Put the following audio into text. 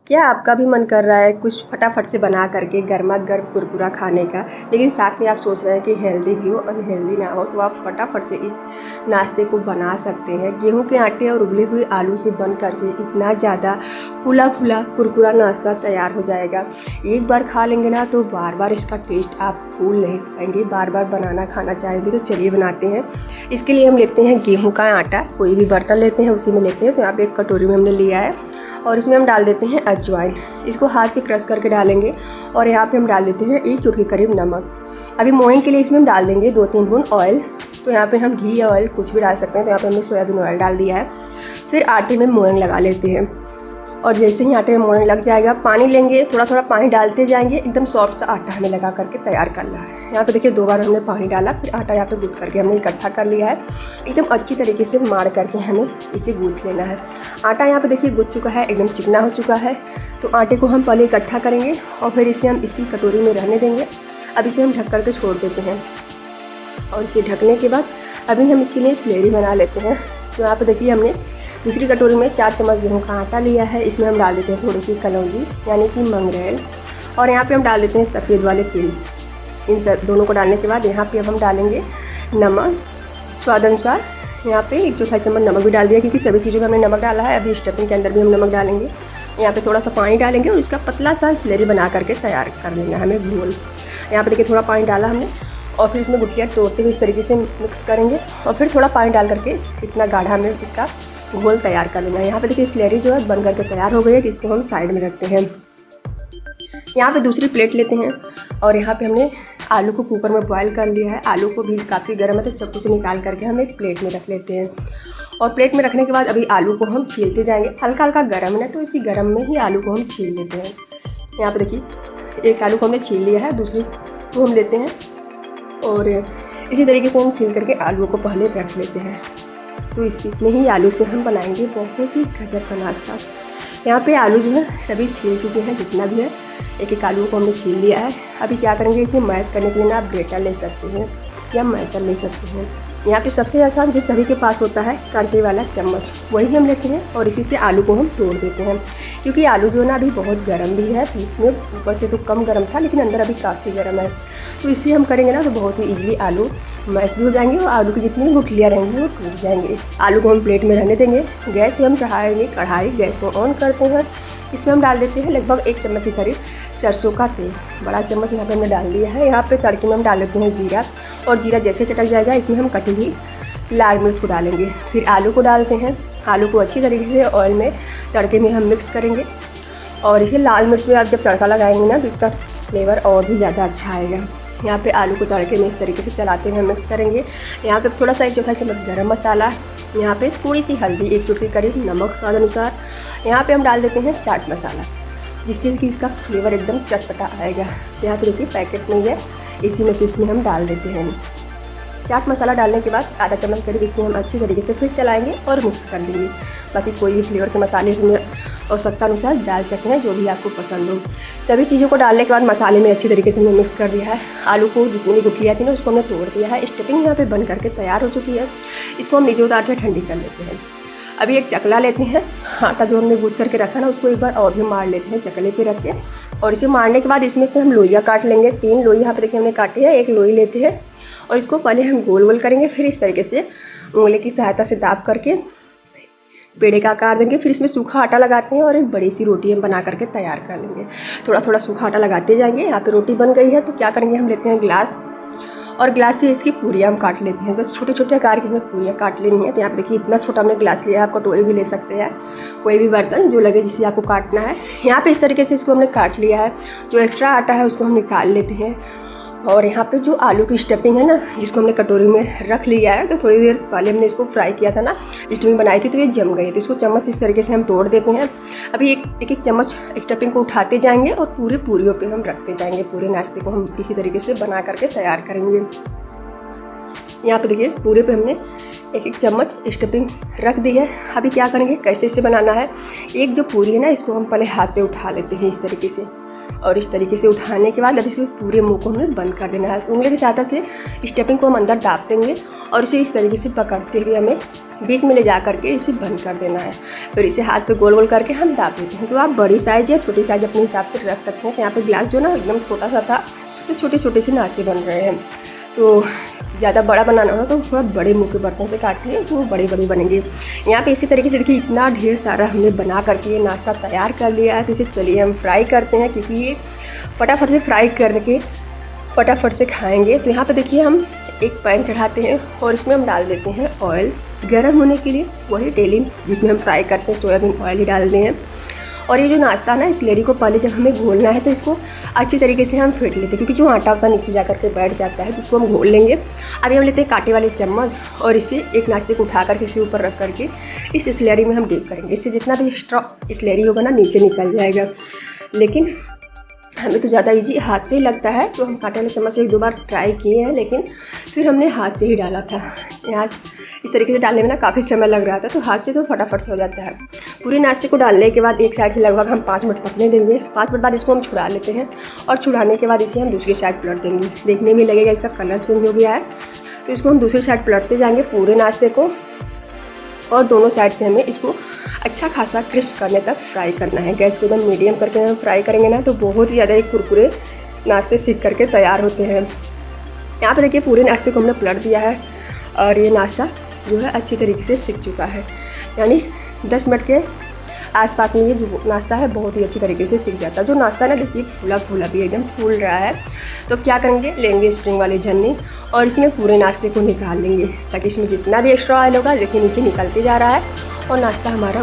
क्या आपका भी मन कर रहा है कुछ फटाफट से बना करके गर्मा गर्म कुरकुरा खाने का, लेकिन साथ में आप सोच रहे हैं कि हेल्दी भी हो अनहेल्दी ना हो, तो आप फटाफट से इस नाश्ते को बना सकते हैं। गेहूं के आटे और उबले हुए आलू से बन करके इतना ज़्यादा फूला फूला कुरकुरा नाश्ता तैयार हो जाएगा। एक बार खा लेंगे ना तो बार बार इसका टेस्ट आप भूल नहीं पाएंगे, बार बार बनाना खाना चाहेंगे। तो चलिए बनाते हैं। इसके लिए हम लेते हैं गेहूँ का आटा, कोई भी बर्तन लेते हैं उसी में लेते हैं। तो यहाँ पे एक कटोरी में हमने लिया है और इसमें हम डाल देते हैं अजवाइन। इसको हाथ पे क्रश करके डालेंगे और यहाँ पे हम डाल देते हैं 1 चुटकी करीब नमक। अभी मोइन के लिए इसमें हम डाल देंगे 2-3 बूंद ऑयल। तो यहाँ पे हम घी या ऑयल कुछ भी डाल सकते हैं। तो यहाँ पे हमने सोयाबीन ऑयल डाल दिया है। फिर आटे में मोइन लगा लेते हैं और जैसे ही आटे में मोइन लग जाएगा पानी लेंगे, थोड़ा थोड़ा पानी डालते जाएंगे। एकदम सॉफ्ट सा आटा हमें लगा करके तैयार करना है। यहाँ पे देखिए 2 बार हमने पानी डाला, फिर आटा यहाँ पे गूँथ करके हमने इकट्ठा कर लिया है। एकदम अच्छी तरीके से मार करके हमें इसे गूँथ लेना है। आटा यहाँ पे देखिए गूँथ चुका है, एकदम चिकना हो चुका है। तो आटे को हम पहले इकट्ठा करेंगे और फिर इसे हम इसी कटोरी में रहने देंगे। अब इसे हम ढक करके छोड़ देते हैं और इसे ढकने के बाद अभी हम इसके लिए स्लेरी बना लेते हैं। तो यहाँ पे देखिए हमने दूसरी कटोरी में 4 चम्मच गेहूं का आटा लिया है। इसमें हम डाल देते हैं थोड़ी सी कलौंजी यानी कि मंगरेल, और यहाँ पे हम डाल देते हैं सफ़ेद वाले तिल। इन सब दोनों को डालने के बाद यहाँ पे अब हम डालेंगे नमक स्वाद अनुसार। यहाँ पे 1/4 चम्मच नमक भी डाल दिया क्योंकि सभी चीज़ों में हमने नमक डाला है। अभी स्टफिंग के अंदर भी हम नमक डालेंगे। यहाँ पे थोड़ा सा पानी डालेंगे और इसका पतला सा स्लेरी बना करके तैयार कर लेना हमें घोल। यहाँ पे देखिए थोड़ा पानी डाला हमने और फिर इसमें गुठलियाँ तोड़ते हुए इस तरीके से मिक्स करेंगे और फिर थोड़ा पानी डाल करके इतना गाढ़ा हमें इसका घोल तैयार कर लेना है। यहाँ पे देखिए स्लेरी जो है बन करके तैयार हो गई है। तो इसको हम साइड में रखते हैं। यहाँ पे दूसरी प्लेट लेते हैं और यहाँ पे हमने आलू को कुकर में बॉयल कर लिया है। आलू को भी काफ़ी गर्म है तो चक्कू से निकाल करके हम एक प्लेट में रख लेते हैं। और प्लेट में रखने के बाद अभी आलू को हम छीलते जाएंगे। हल्का हल्का गर्म है तो इसी गर्म में ही आलू को हम छील लेते हैं। यहाँ पे देखिए एक आलू को हमने छील लिया है, दूसरी को हम लेते हैं और इसी तरीके से हम छील करके आलू को पहले रख लेते हैं। तो इतने ही आलू से हम बनाएंगे बहुत ही गजब का नाश्ता। यहाँ पे आलू जो है सभी छील चुके हैं, जितना भी है एक एक आलू को हमने छील लिया है। अभी क्या करेंगे, इसे मैश करने के लिए ना आप ग्रेटर ले सकते हैं या मैशर ले सकते हैं। यहाँ पे सबसे आसान जो सभी के पास होता है कांटे वाला चम्मच, वही हम लेते हैं और इसी से आलू को हम तोड़ देते हैं। क्योंकि आलू जो है ना अभी बहुत गर्म भी है, बीच में ऊपर से तो कम गर्म था लेकिन अंदर अभी काफ़ी गर्म है। तो इसे हम करेंगे ना तो बहुत ही ईजिली आलू मैश भी हो जाएंगे और आलू की जितनी गुठलियाँ रहेंगी वो टूट जाएंगे। आलू को हम प्लेट में रहने देंगे। गैस पे हम चढ़ाएंगे कढ़ाई, गैस को ऑन करते हैं। इसमें हम डाल देते हैं लगभग 1 चम्मच के करीब सरसों का तेल। बड़ा चम्मच यहाँ पे हमने डाल दिया है। यहाँ पे तड़के में हम डाल देते हैं जीरा, और जीरा जैसे चटक जाएगा इसमें हम कटी हुई लाल मिर्च को डालेंगे। फिर आलू को डालते हैं। आलू को अच्छी तरीके से ऑयल में तड़के में हम मिक्स करेंगे और इसे लाल मिर्च में आप जब तड़का लगाएंगे ना तो इसका फ्लेवर और भी ज़्यादा अच्छा आएगा। यहाँ पे आलू को तड़के में इस तरीके से चलाते हुए मिक्स करेंगे। यहाँ पे थोड़ा सा 1/4 चम्मच गरम मसाला, यहाँ पे थोड़ी सी हल्दी, 1 चुटकी करीब नमक स्वाद अनुसार। यहाँ पे हम डाल देते हैं चाट मसाला, जिससे कि इसका फ्लेवर एकदम चटपटा आएगा। यहाँ पे देखिए पैकेट नहीं है, इसी में से इसमें हम डाल देते हैं। चाट मसाला डालने के बाद आधा चम्मच करीब इसे हम अच्छी तरीके से फिर चलाएंगे और मिक्स कर देंगे। बाकी कोई भी फ्लेवर के मसाले हमें आवश्यकता अनुसार डाल सकते हैं, जो भी आपको पसंद हो। सभी चीज़ों को डालने के बाद मसाले में अच्छी तरीके से हमने मिक्स कर दिया है। आलू को जितनी भी गुठलियाँ थी ना उसको हमने तोड़ दिया है। स्टफिंग यहाँ पे बन करके तैयार हो चुकी है। इसको हम नीचे उतार के ठंडी कर लेते हैं। अभी एक चकला लेते हैं। आटा जो हमने गूँथ करके रखा ना उसको एक बार और भी मार लेते हैं चकले पे रख के, और इसे मारने के बाद इसमें से हम लोइयाँ काट लेंगे। 3 लोई यहाँ पे देखिए हमने काटी है। एक लोई लेते हैं और इसको पहले हम गोल गोल करेंगे, फिर इस तरीके से उंगली की सहायता से दाब करके पेड़े का आकार देंगे। फिर इसमें सूखा आटा लगाते हैं और एक बड़ी सी रोटी हम बना करके तैयार कर लेंगे। थोड़ा थोड़ा सूखा आटा लगाते जाएंगे। यहाँ पे रोटी बन गई है तो क्या करेंगे, हम लेते हैं ग्लास और ग्लास से इसकी पूरियाँ हम काट लेते हैं। बस छोटे छोटे आकार की हमें पूरियाँ काट लेनी है। तो यहाँ पे देखिए इतना छोटा हमने ग्लास लिया है। आप कटोरी भी ले सकते हैं, कोई भी बर्तन जो लगे जिससे आपको काटना है। यहाँ पे इस तरीके से इसको हमने काट लिया है। जो एक्स्ट्रा आटा है उसको हम निकाल लेते हैं। और यहाँ पे जो आलू की स्टफिंग है ना, जिसको हमने कटोरी में रख लिया है, तो थोड़ी देर पहले हमने इसको फ्राई किया था ना, स्टफिंग बनाई थी तो ये जम गई। तो इसको चम्मच इस तरीके से हम तोड़ देते हैं। अभी एक चम्मच स्टफिंग को उठाते जाएंगे और पूरे पूरियों पे हम रखते जाएंगे। पूरे नाश्ते को हम इसी तरीके से बना करके तैयार करेंगे। यहाँ पे देखिए पूरे पे हमने एक चम्मच स्टफिंग रख दी है। अभी क्या करेंगे, कैसे इसे बनाना है। एक जो पूरी है ना इसको हम पहले हाथ पे उठा लेते हैं इस तरीके से, और इस तरीके से उठाने के बाद अब इसमें पूरे मुंह को हमें बंद कर देना है। उंगली की सहायता से स्टेपिंग को हम अंदर दाब देंगे और इसे इस तरीके से पकड़ते हुए हमें बीच में ले जा करके इसे बंद कर देना है। फिर इसे हाथ पे गोल गोल करके हम दाब देते हैं। तो आप बड़ी साइज़ या छोटी साइज़ अपने हिसाब से रख सकते हैं। यहाँ पे गिलास जो ना एकदम छोटा सा था, तो छोटे छोटे से नाश्ते बन रहे हैं। तो ज़्यादा बड़ा बनाना हो तो थोड़ा बड़े मुँह के बर्तन से काट लिए तो वो बड़े बड़े बनेंगे। यहाँ पे इसी तरीके से देखिए इतना ढेर सारा हमने बना करके ये नाश्ता तैयार कर लिया है। तो इसे चलिए हम फ्राई करते हैं, क्योंकि ये फटाफट से फ्राई करके फटाफट से खाएंगे। तो यहाँ पे देखिए हम एक पैन चढ़ाते हैं और इसमें हम डाल देते हैं ऑयल गर्म होने के लिए। वही डेली जिसमें हम फ्राई करते हैं सोयाबीन ऑयल ही डालते हैं। और ये जो नाश्ता है ना, इस लेरी को पहले जब हमें घोलना है तो इसको अच्छी तरीके से हम फेंट लेते हैं, क्योंकि जो आटा होता है नीचे जा करके बैठ जाता है, तो इसको हम घोल लेंगे। अभी हम लेते हैं कांटे वाले चम्मच और इसे एक नाश्ते को उठा करके इसे ऊपर रख करके इस स्लैरी में हम डीप करेंगे। इससे जितना भी एक्स्ट्रा स्लैरी होगा ना नीचे निकल जाएगा। लेकिन हमें तो ज़्यादा इजी हाथ से ही लगता है, तो हम कांटे वाले चम्मच से एक दो बार ट्राई किए हैं, लेकिन फिर हमने हाथ से ही डाला था। यहाँ इस तरीके से डालने में ना काफ़ी समय लग रहा था, तो हाथ से तो फटाफट से हो जाता है। पूरे नाश्ते को डालने के बाद एक साइड से लगभग हम 5 मिनट पकने देंगे। 5 मिनट बाद इसको हम छुड़ा लेते हैं और छुड़ाने के बाद इसे हम दूसरी साइड पलट देंगे। देखने में लगेगा इसका कलर चेंज हो गया है, तो इसको हम दूसरी साइड पलटते जाएंगे पूरे नाश्ते को, और दोनों साइड से हमें इसको अच्छा खासा क्रिस्प करने तक फ्राई करना है। गैस को एकदम मीडियम करके हम फ्राई करेंगे ना, तो बहुत ही ज़्यादा एक कुरकुरे नाश्ते सीख करके तैयार होते हैं। यहाँ पे देखिए पूरे नाश्ते को हमने पलट दिया है और ये नाश्ता जो है अच्छी तरीके से सीख चुका है। यानी 10 मिनट के आसपास में ये जो नाश्ता है बहुत ही अच्छी तरीके से सीख जाता है। जो नाश्ता ना देखिए फूला फूला भी एकदम फूल रहा है। तो क्या करेंगे, लेंगे स्प्रिंग वाली झन्नी और इसमें पूरे नाश्ते को निकाल लेंगे, ताकि इसमें जितना भी एक्स्ट्रा ऑयल होगा देखिए नीचे निकलते जा रहा है और नाश्ता हमारा